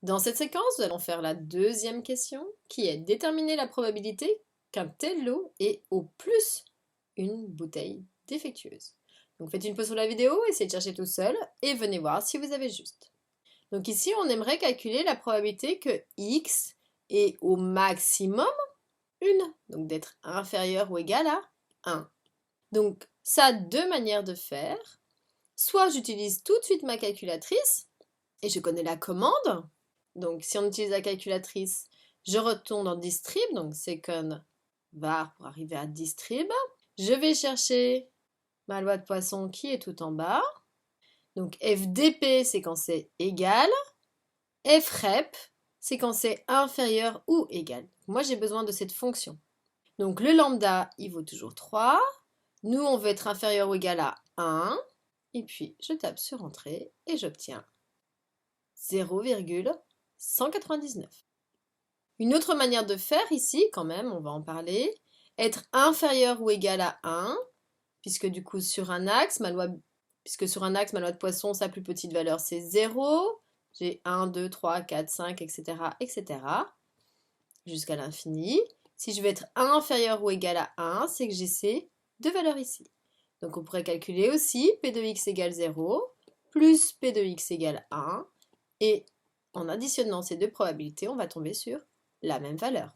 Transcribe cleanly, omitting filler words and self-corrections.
Dans cette séquence, nous allons faire la deuxième question, qui est déterminer la probabilité qu'un tel lot ait au plus une bouteille défectueuse. Donc faites une pause sur la vidéo, essayez de chercher tout seul et venez voir si vous avez juste. Donc ici, on aimerait calculer la probabilité que x ait au maximum une, donc d'être inférieur ou égal à 1. Donc ça a deux manières de faire. Soit j'utilise tout de suite ma calculatrice et je connais la commande. Donc si on utilise la calculatrice, je retourne dans distrib, donc second var pour arriver à distrib. Je vais chercher ma loi de Poisson qui est tout en bas. Donc FDP, c'est quand c'est égal. FREP, c'est quand c'est inférieur ou égal. Moi, j'ai besoin de cette fonction. Donc le lambda, il vaut toujours 3. Nous, on veut être inférieur ou égal à 1. Et puis, je tape sur Entrée et j'obtiens 0,199. Une autre manière de faire ici, quand même, on va en parler, être inférieur ou égal à 1, puisque du coup, sur un axe, ma loi de Poisson, sa plus petite valeur, c'est 0. J'ai 1, 2, 3, 4, 5, etc., etc., jusqu'à l'infini. Si je veux être inférieur ou égal à 1, c'est que j'ai ces deux valeurs ici. Donc on pourrait calculer aussi P de x égale 0 plus P de x égale 1. Et en additionnant ces deux probabilités, on va tomber sur la même valeur.